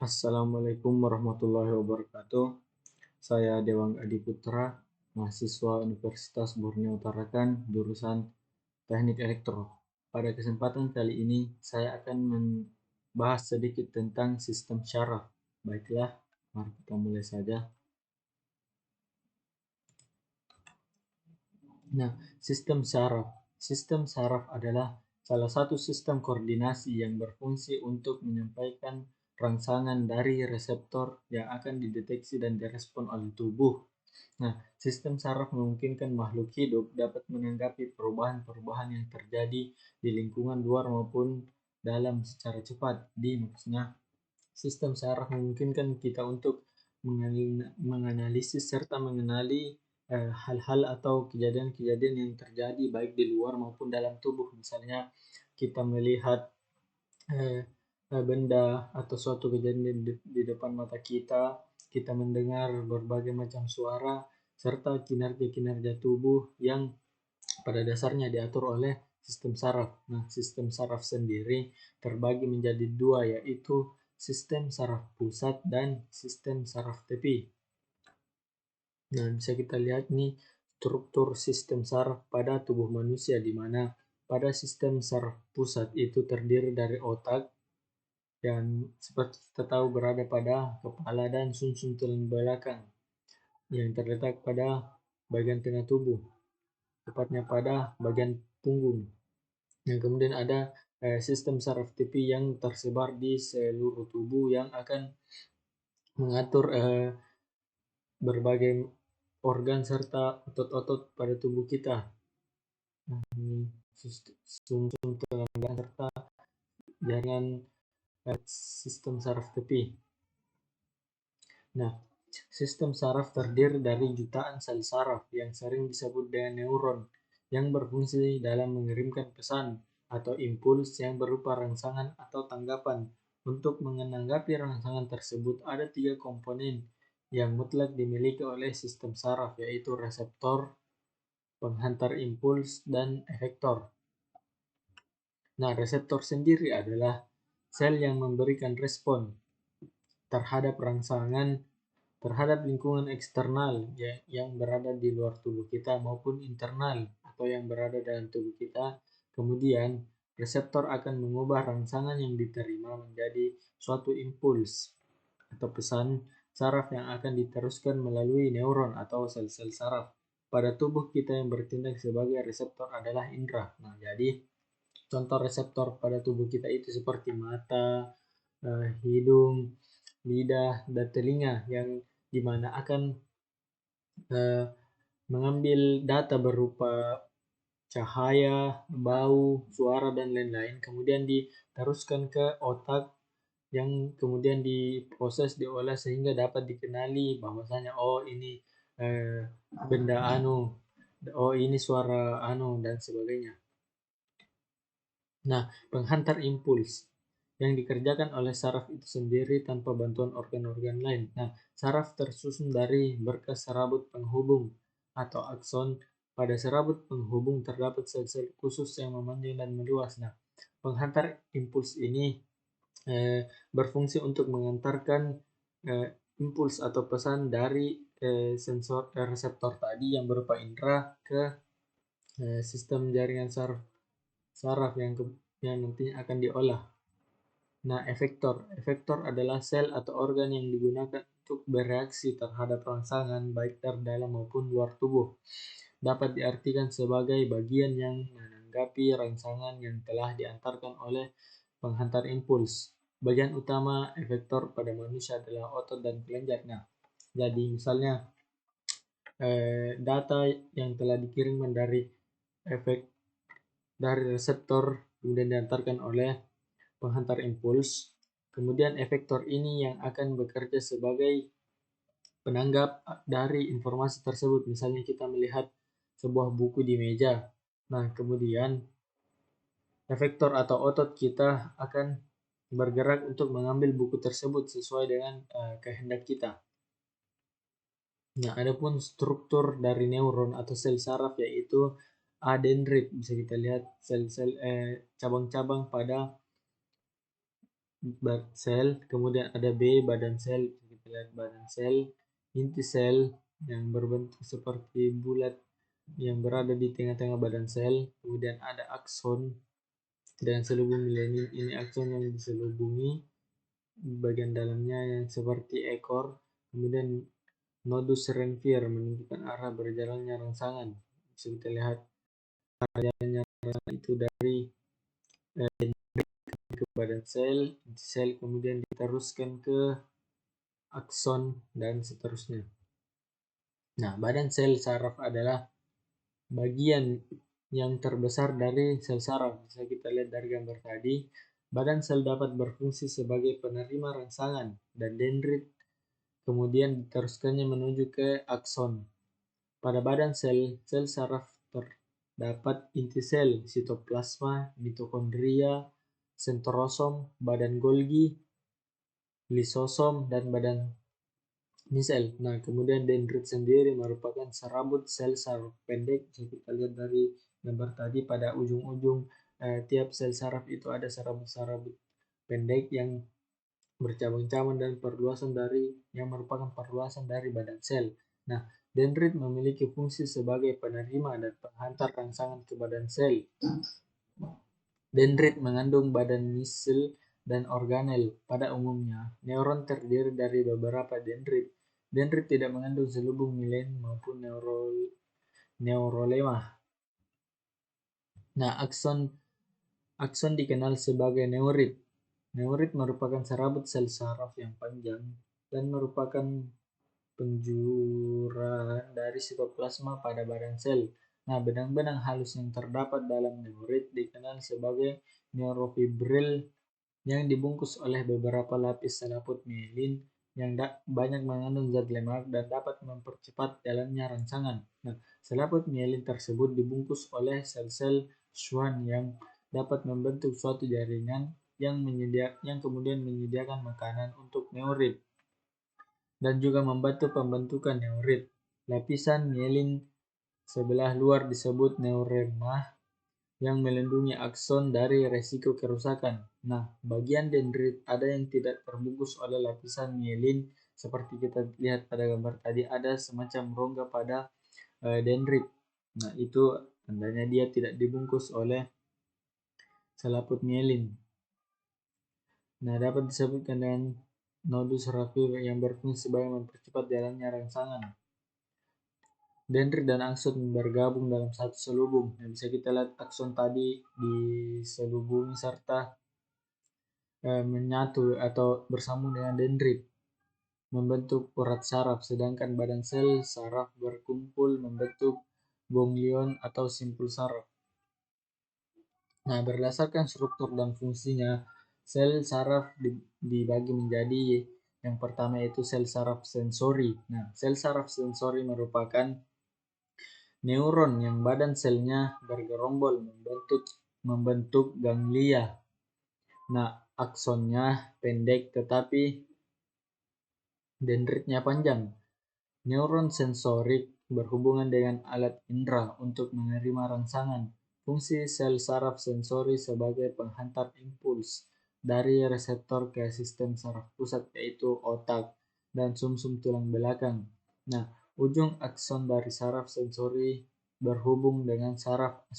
Assalamualaikum warahmatullahi wabarakatuh. Saya Dewang Adi Putra, mahasiswa Universitas Borneo Tarakan, jurusan Teknik Elektro. Pada kesempatan kali ini, saya akan membahas sedikit tentang sistem syaraf. Baiklah, mari kita mulai saja. Nah, sistem syaraf. Sistem syaraf adalah salah satu sistem koordinasi yang berfungsi untuk menyampaikan rangsangan dari reseptor yang akan dideteksi dan direspon oleh tubuh. Nah, sistem saraf memungkinkan makhluk hidup dapat menanggapi perubahan-perubahan yang terjadi di lingkungan luar maupun dalam secara cepat. Maksudnya, sistem saraf memungkinkan kita untuk menganalisis serta mengenali hal-hal atau kejadian-kejadian yang terjadi baik di luar maupun dalam tubuh. Misalnya, kita melihat benda atau suatu kejadian di depan mata kita, kita mendengar berbagai macam suara, serta kinerja-kinerja tubuh yang pada dasarnya diatur oleh sistem saraf. Nah, sistem saraf sendiri terbagi menjadi dua, yaitu sistem saraf pusat dan sistem saraf tepi. Nah, bisa kita lihat nih struktur sistem saraf pada tubuh manusia, di mana pada sistem saraf pusat itu terdiri dari otak, dan seperti kita tahu berada pada kepala dan sumsum tulang belakang yang terletak pada bagian tengah tubuh, tepatnya pada bagian punggung. Yang kemudian ada sistem saraf tepi yang tersebar di seluruh tubuh yang akan mengatur berbagai organ serta otot-otot pada tubuh kita. Sumsum tulang belakang serta jaringan sistem saraf tepi. Nah, sistem saraf terdiri dari jutaan sel saraf yang sering disebut dengan neuron yang berfungsi dalam mengirimkan pesan atau impuls yang berupa rangsangan atau tanggapan. Untuk menanggapi rangsangan tersebut ada 3 komponen yang mutlak dimiliki oleh sistem saraf, yaitu reseptor, penghantar impuls, dan efektor. Nah, reseptor sendiri adalah sel yang memberikan respon terhadap rangsangan terhadap lingkungan eksternal yang berada di luar tubuh kita maupun internal atau yang berada dalam tubuh kita. Kemudian reseptor akan mengubah rangsangan yang diterima menjadi suatu impuls atau pesan saraf yang akan diteruskan melalui neuron atau sel-sel saraf. Pada tubuh kita yang bertindak sebagai reseptor adalah indera. Nah, jadi contoh reseptor pada tubuh kita itu seperti mata, hidung, lidah, dan telinga, yang dimana akan mengambil data berupa cahaya, bau, suara, dan lain-lain, kemudian diteruskan ke otak yang kemudian diproses, diolah sehingga dapat dikenali bahwasanya oh ini benda anu, oh ini suara anu, dan sebagainya. Nah, penghantar impuls yang dikerjakan oleh saraf itu sendiri tanpa bantuan organ-organ lain. Nah, saraf tersusun dari berkas serabut penghubung atau akson. Pada serabut penghubung terdapat sel-sel khusus yang memanjang dan meluas. Nah, penghantar impuls ini berfungsi untuk mengantarkan impuls atau pesan dari sensor reseptor tadi yang berupa indera ke sistem jaringan saraf yang nantinya akan diolah. Nah, efektor adalah sel atau organ yang digunakan untuk bereaksi terhadap rangsangan baik dari dalam maupun luar tubuh. Dapat diartikan sebagai bagian yang menanggapi rangsangan yang telah diantarkan oleh penghantar impuls. Bagian utama efektor pada manusia adalah otot dan kelenjar. Nah, jadi misalnya data yang telah dikirimkan dari reseptor kemudian diantarkan oleh penghantar impuls. Kemudian efektor ini yang akan bekerja sebagai penanggap dari informasi tersebut. Misalnya kita melihat sebuah buku di meja. Nah, kemudian efektor atau otot kita akan bergerak untuk mengambil buku tersebut sesuai dengan kehendak kita. Nah, adapun struktur dari neuron atau sel saraf yaitu dendrit. Bisa kita lihat sel-sel cabang-cabang pada sel, kemudian ada B, badan sel. Kita lihat badan sel, inti sel yang berbentuk seperti bulat yang berada di tengah-tengah badan sel, kemudian ada akson dan selubung milenin. Ini akson yang diselubungi bagian dalamnya yang seperti ekor, kemudian nodus renvier menunjukkan arah berjalannya rangsangan. Bisa kita lihat jalannya rangsangan itu dari ke badan sel, inti sel, kemudian diteruskan ke akson dan seterusnya. Nah, badan sel saraf adalah bagian yang terbesar dari sel saraf. Bisa kita lihat dari gambar tadi, badan sel dapat berfungsi sebagai penerima rangsangan dan dendrit, kemudian diteruskannya menuju ke akson. Pada badan sel, sel saraf terdapat inti sel, sitoplasma, mitokondria, sentrosom, badan Golgi, lisosom, dan badan misel. Nah, kemudian dendrit sendiri merupakan serabut sel saraf pendek. Bisa kita lihat dari gambar tadi, pada ujung-ujung tiap sel saraf itu ada serabut-serabut pendek yang bercabang-cabang dan perluasan dari yang merupakan perluasan dari badan sel. Nah, dendrit memiliki fungsi sebagai penerima dan penghantar rangsangan ke badan sel. Dendrit mengandung badan misel dan organel. Pada umumnya, neuron terdiri dari beberapa dendrit. Dendrit tidak mengandung selubung milen maupun neurolema. Nah, akson dikenal sebagai neurit. Neurit merupakan serabut sel saraf yang panjang dan merupakan penjurahan dari sitoplasma pada badan sel. Nah, benang-benang halus yang terdapat dalam neurit dikenal sebagai neurofibril yang dibungkus oleh beberapa lapis selaput mielin yang banyak mengandung zat lemak dan dapat mempercepat jalannya rangsangan. Nah, selaput mielin tersebut dibungkus oleh sel-sel Schwann yang dapat membentuk suatu jaringan yang kemudian menyediakan makanan untuk neurit dan juga membantu pembentukan neurit. Lapisan mielin sebelah luar disebut neurema yang melindungi akson dari resiko kerusakan. Nah, bagian dendrit ada yang tidak terbungkus oleh lapisan mielin seperti kita lihat pada gambar tadi, ada semacam rongga pada dendrit. Nah, itu tandanya dia tidak dibungkus oleh selaput mielin. Nah, dapat disebutkan dengan nodus renvier yang berfungsi sebagai mempercepat jalannya rangsangan. Dendrit dan akson bergabung dalam satu selubung. Yang bisa kita lihat akson tadi diselubungi serta menyatu atau bersambung dengan dendrit membentuk urat saraf, sedangkan badan sel saraf berkumpul membentuk ganglion atau simpul saraf. Nah, berdasarkan struktur dan fungsinya, sel saraf dibagi menjadi yang pertama yaitu sel saraf sensori. Nah, sel saraf sensori merupakan neuron yang badan selnya bergerombol membentuk ganglia. Nah, aksonnya pendek tetapi dendritnya panjang. Neuron sensorik berhubungan dengan alat indera untuk menerima rangsangan. Fungsi sel saraf sensori sebagai penghantar impuls dari reseptor ke sistem saraf pusat yaitu otak dan sumsum tulang belakang. Nah, ujung akson dari saraf sensori berhubung dengan saraf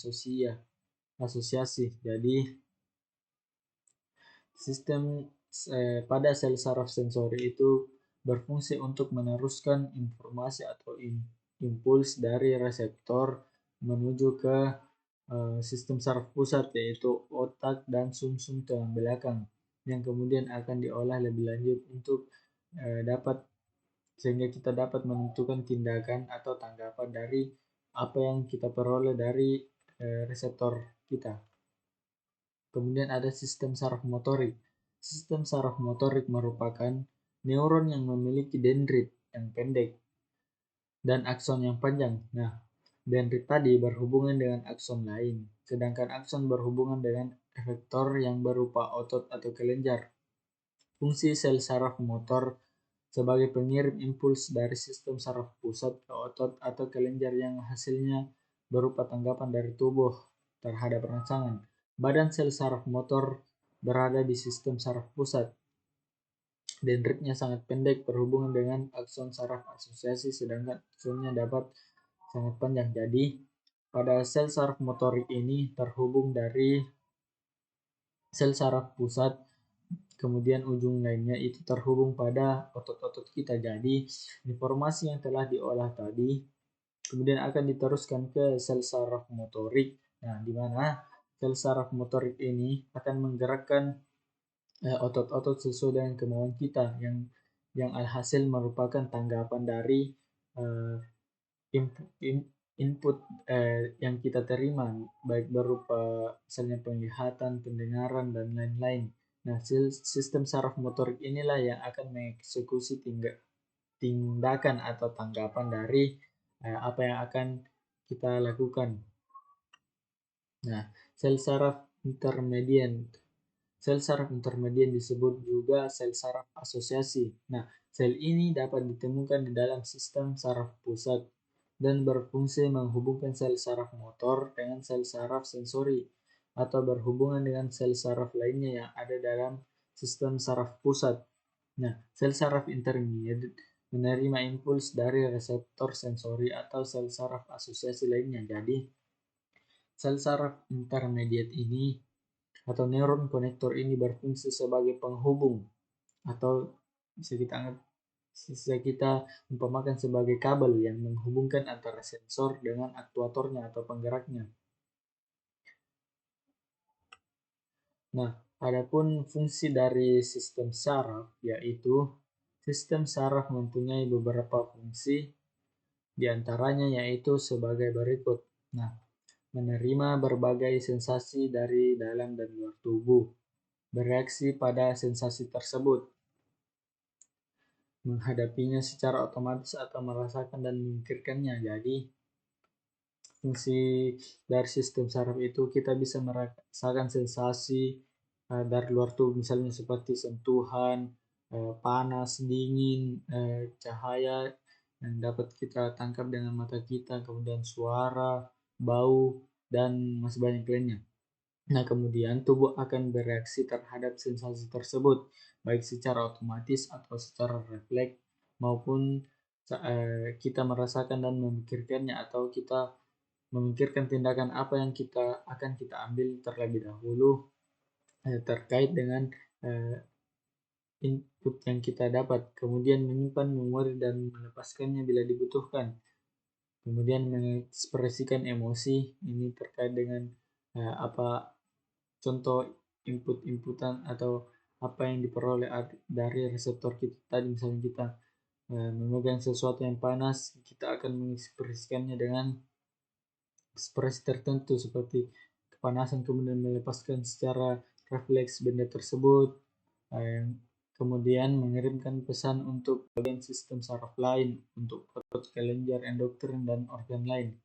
asosiasi. Jadi, sistem pada sel saraf sensori itu berfungsi untuk meneruskan informasi atau impuls dari reseptor menuju ke sistem saraf pusat yaitu otak dan sumsum tulang belakang yang kemudian akan diolah lebih lanjut untuk dapat sehingga kita dapat menentukan tindakan atau tanggapan dari apa yang kita peroleh dari reseptor kita. Kemudian ada sistem saraf motorik. Sistem saraf motorik merupakan neuron yang memiliki dendrit yang pendek dan akson yang panjang. Nah, dendrit tadi berhubungan dengan akson lain, sedangkan akson berhubungan dengan efektor yang berupa otot atau kelenjar. Fungsi sel saraf motor sebagai pengirim impuls dari sistem saraf pusat ke otot atau kelenjar yang hasilnya berupa tanggapan dari tubuh terhadap rangsangan. Badan sel saraf motor berada di sistem saraf pusat. Dendritnya sangat pendek berhubungan dengan akson saraf asosiasi, sedangkan aksonnya dapat sangat panjang. Jadi, pada sel saraf motorik ini terhubung dari sel saraf pusat, kemudian ujung lainnya itu terhubung pada otot-otot kita. Jadi, informasi yang telah diolah tadi kemudian akan diteruskan ke sel saraf motorik. Nah, di mana sel saraf motorik ini akan menggerakkan otot-otot sesuai dengan kemauan kita, yang alhasil merupakan tanggapan dari uh, input, input yang kita terima, baik berupa misalnya penglihatan, pendengaran, dan lain-lain. Nah, sistem saraf motorik inilah yang akan mengeksekusi tindakan atau tanggapan dari apa yang akan kita lakukan. Nah, sel saraf intermedian. Sel saraf intermedian disebut juga sel saraf asosiasi. Nah, sel ini dapat ditemukan di dalam sistem saraf pusat dan berfungsi menghubungkan sel saraf motor dengan sel saraf sensori atau berhubungan dengan sel saraf lainnya yang ada dalam sistem saraf pusat. Nah, sel saraf intermediate menerima impuls dari reseptor sensori atau sel saraf asosiasi lainnya. Jadi, sel saraf intermediate ini atau neuron konektor ini berfungsi sebagai penghubung, atau bisa kita umpamakan sebagai kabel yang menghubungkan antara sensor dengan aktuatornya atau penggeraknya. Nah, adapun fungsi dari sistem saraf, yaitu sistem saraf mempunyai beberapa fungsi, diantaranya yaitu sebagai berikut. Nah, menerima berbagai sensasi dari dalam dan luar tubuh, bereaksi pada sensasi tersebut, menghadapinya secara otomatis atau merasakan dan memikirkannya. Jadi, fungsi dari sistem saraf itu kita bisa merasakan sensasi dari luar tubuh, misalnya seperti sentuhan, panas, dingin, cahaya yang dapat kita tangkap dengan mata kita, kemudian suara, bau, dan masih banyak lainnya. Nah, kemudian tubuh akan bereaksi terhadap sensasi tersebut, baik secara otomatis atau secara refleks, maupun kita merasakan dan memikirkannya, atau kita memikirkan tindakan apa yang akan kita ambil terlebih dahulu terkait dengan input yang kita dapat, kemudian menyimpan, memori, dan melepaskannya bila dibutuhkan. Kemudian mengekspresikan emosi, ini terkait dengan apa contoh input-inputan atau apa yang diperoleh dari reseptor kita tadi. Misalnya kita memegang sesuatu yang panas, kita akan mengekspresikannya dengan ekspresi tertentu seperti kepanasan, kemudian melepaskan secara refleks benda tersebut, kemudian mengirimkan pesan untuk bagian sistem saraf lain, untuk otot, kelenjar endokrin, dan organ lain.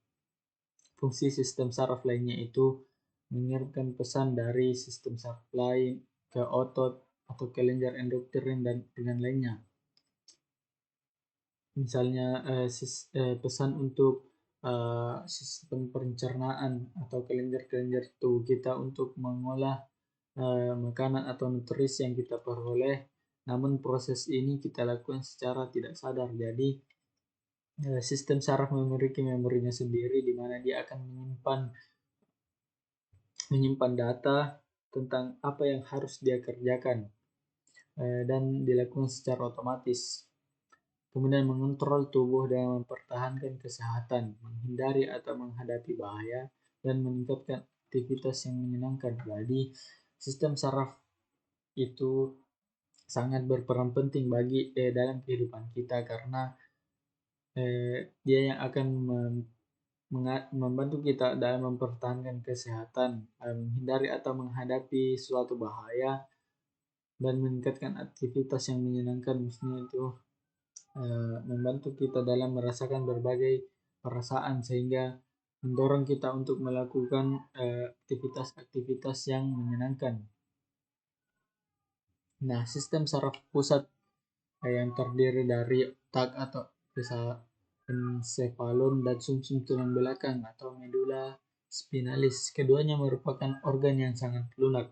Fungsi sistem saraf lainnya itu mengirimkan pesan dari sistem saraf lain ke otot atau kelenjar endokrin dan dengan lainnya. Misalnya pesan untuk sistem pencernaan atau kelenjar-kelenjar tubuh kita untuk mengolah makanan atau nutrisi yang kita peroleh, namun proses ini kita lakukan secara tidak sadar. Jadi sistem saraf memiliki memorinya sendiri, di mana dia akan menyimpan data tentang apa yang harus dia kerjakan dan dilakukan secara otomatis. Kemudian mengontrol tubuh dengan mempertahankan kesehatan, menghindari atau menghadapi bahaya, dan meningkatkan aktivitas yang menyenangkan. Jadi, sistem saraf itu sangat berperan penting bagi dalam kehidupan kita, karena dia yang akan membantu kita dalam mempertahankan kesehatan, menghindari atau menghadapi suatu bahaya, dan meningkatkan aktivitas yang menyenangkan. Maksudnya itu membantu kita dalam merasakan berbagai perasaan, sehingga mendorong kita untuk melakukan aktivitas-aktivitas yang menyenangkan. Nah, sistem saraf pusat yang terdiri dari otak atau ensefalon dan sumsum tulang belakang atau medula spinalis. Keduanya merupakan organ yang sangat lunak.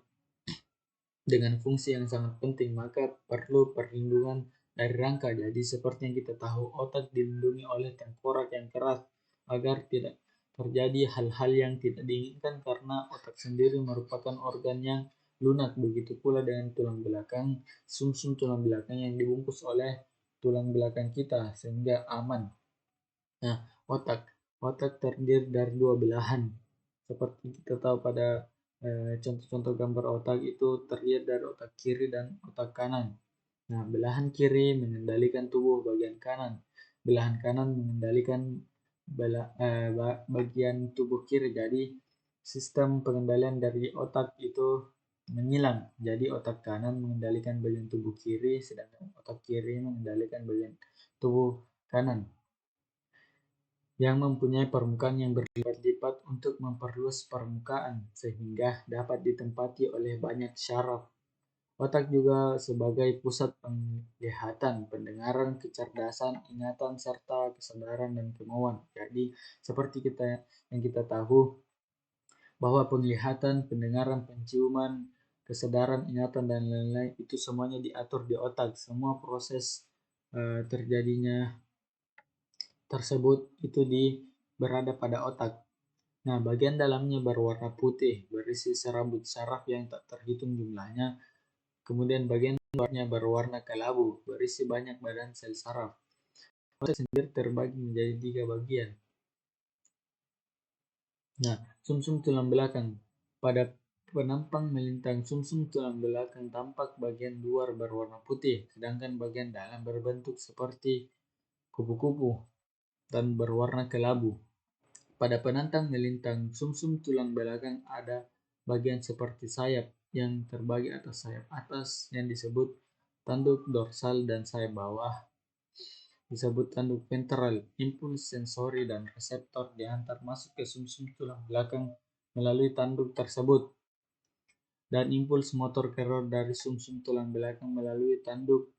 dengan fungsi yang sangat penting, maka perlu perlindungan dari rangka. Jadi seperti yang kita tahu, otak dilindungi oleh tengkorak yang keras agar tidak terjadi hal-hal yang tidak diinginkan karena otak sendiri merupakan organ yang lunak. Begitu pula dengan tulang belakang, sumsum tulang belakang yang dibungkus oleh tulang belakang kita sehingga aman. Nah, otak. Otak terdiri dari dua belahan. Seperti kita tahu pada contoh-contoh gambar otak itu terdiri dari otak kiri dan otak kanan. Nah, belahan kiri mengendalikan tubuh bagian kanan. Belahan kanan mengendalikan bagian tubuh kiri. Jadi, sistem pengendalian dari otak itu menyilang. Jadi, otak kanan mengendalikan bagian tubuh kiri, sedangkan otak kiri mengendalikan bagian tubuh kanan yang mempunyai permukaan yang berlipat-lipat untuk memperluas permukaan sehingga dapat ditempati oleh banyak syaraf. Otak juga sebagai pusat penglihatan, pendengaran, kecerdasan, ingatan, serta kesadaran dan kemauan. Jadi seperti yang kita tahu bahwa penglihatan, pendengaran, penciuman, kesadaran, ingatan dan lain-lain itu semuanya diatur di otak. Semua proses terjadinya tersebut itu berada pada otak. Nah, bagian dalamnya berwarna putih, berisi serabut saraf yang tak terhitung jumlahnya. Kemudian bagian luarnya berwarna kelabu, berisi banyak badan sel saraf. Otak sendiri terbagi menjadi 3 bagian. Nah, sumsum tulang belakang. Pada penampang melintang sumsum tulang belakang tampak bagian luar berwarna putih, sedangkan bagian dalam berbentuk seperti kupu-kupu dan berwarna kelabu. Pada penantang melintang sumsum tulang belakang ada bagian seperti sayap yang terbagi atas sayap atas yang disebut tanduk dorsal dan sayap bawah disebut tanduk ventral. Impuls sensori dan reseptor diantar masuk ke sumsum tulang belakang melalui tanduk tersebut, dan impuls motor keluar dari sumsum tulang belakang melalui tanduk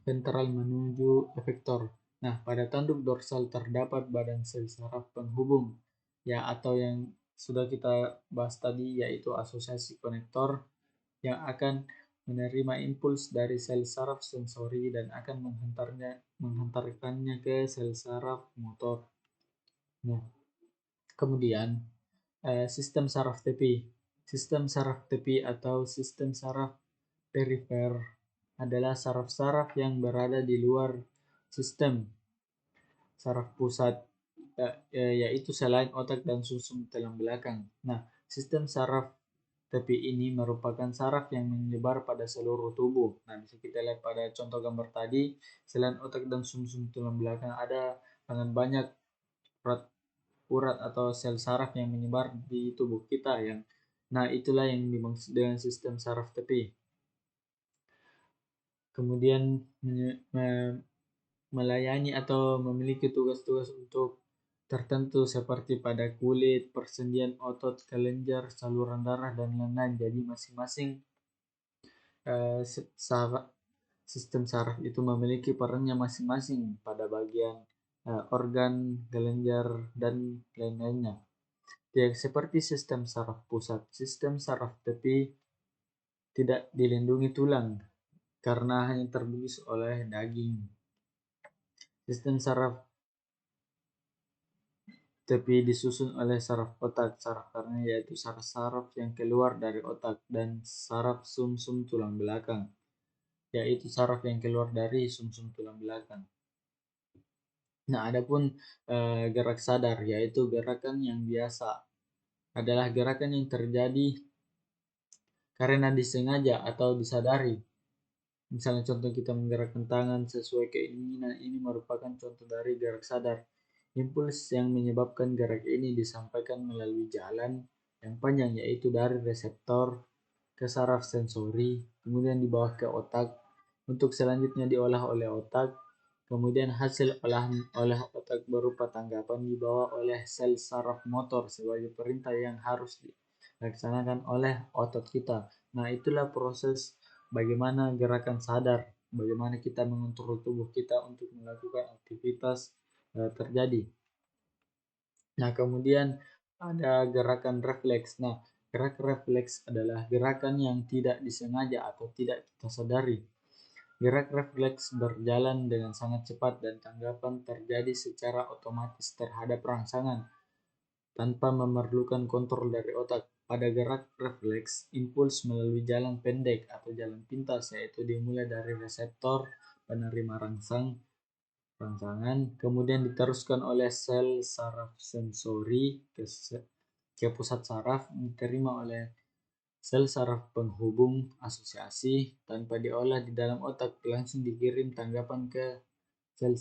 ventral menuju efektor. Nah, pada tanduk dorsal terdapat badan sel saraf penghubung, ya, atau yang sudah kita bahas tadi, yaitu asosiasi konektor yang akan menerima impuls dari sel saraf sensori dan akan menghantarkannya ke sel saraf motor. Nah, kemudian sistem saraf tepi. Sistem saraf tepi atau sistem saraf perifer adalah saraf-saraf yang berada di luar sistem saraf pusat, yaitu selain otak dan sumsum tulang belakang. Nah, sistem saraf tepi ini merupakan saraf yang menyebar pada seluruh tubuh. Nah, bisa kita lihat pada contoh gambar tadi, selain otak dan sumsum tulang belakang ada sangat banyak urat atau sel saraf yang menyebar di tubuh kita nah itulah yang dimaksud dengan sistem saraf tepi. Kemudian melayani atau memiliki tugas-tugas untuk tertentu seperti pada kulit, persendian otot, kelenjar, saluran darah dan lain-lain. Jadi masing-masing sistem saraf itu memiliki perannya masing-masing pada bagian organ, kelenjar dan lain-lainnya. Tidak seperti sistem saraf pusat, sistem saraf tepi tidak dilindungi tulang karena hanya terbungkus oleh daging. Sistem saraf tepi disusun oleh saraf otak, saraf karena yaitu saraf-saraf yang keluar dari otak, dan saraf sumsum tulang belakang, yaitu saraf yang keluar dari sumsum tulang belakang. Nah, adapun gerak sadar, yaitu gerakan yang biasa, adalah gerakan yang terjadi karena disengaja atau disadari. Misalnya contoh kita menggerakkan tangan sesuai keinginan, ini merupakan contoh dari gerak sadar. Impuls yang menyebabkan gerak ini disampaikan melalui jalan yang panjang, yaitu dari reseptor ke saraf sensori, kemudian dibawa ke otak, untuk selanjutnya diolah oleh otak, kemudian hasil olahan oleh otak berupa tanggapan dibawa oleh sel saraf motor sebagai perintah yang harus dilaksanakan oleh otot kita. Nah, itulah proses bagaimana gerakan sadar, bagaimana kita mengontrol tubuh kita untuk melakukan aktivitas terjadi. Nah, kemudian ada gerakan refleks. Nah, Gerak refleks adalah gerakan yang tidak disengaja atau tidak kita sadari. Gerak refleks berjalan dengan sangat cepat dan tanggapan terjadi secara otomatis terhadap rangsangan tanpa memerlukan kontrol dari otak. Pada gerak refleks, impuls melalui jalan pendek atau jalan pintas, yaitu dimulai dari reseptor penerima rangsangan, kemudian diteruskan oleh sel saraf sensori ke pusat saraf, diterima oleh sel saraf penghubung asosiasi tanpa diolah di dalam otak, langsung dikirim tanggapan ke sel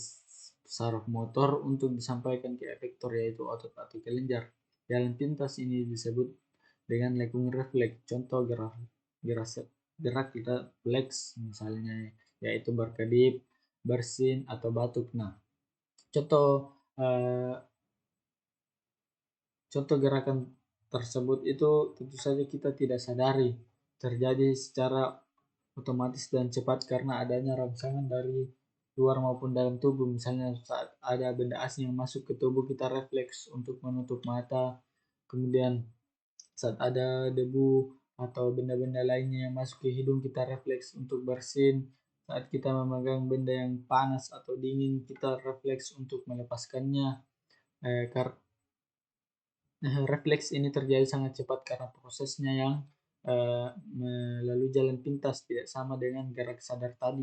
saraf motor untuk disampaikan ke efektor, yaitu otot atau kelenjar. Jalan pintas ini disebut dengan lekung refleks. Contoh gerak refleks misalnya yaitu berkedip, bersin, atau batuk. Nah, contoh eh, contoh gerakan tersebut itu tentu saja kita tidak sadari terjadi secara otomatis dan cepat karena adanya rangsangan dari luar maupun dalam tubuh. Misalnya saat ada benda asing yang masuk ke tubuh, kita refleks untuk menutup mata. Kemudian saat ada debu atau benda-benda lainnya yang masuk ke hidung, kita refleks untuk bersin. Saat kita memegang benda yang panas atau dingin, kita refleks untuk melepaskannya. Refleks ini terjadi sangat cepat karena prosesnya yang melalui jalan pintas, tidak sama dengan gerak sadar tadi.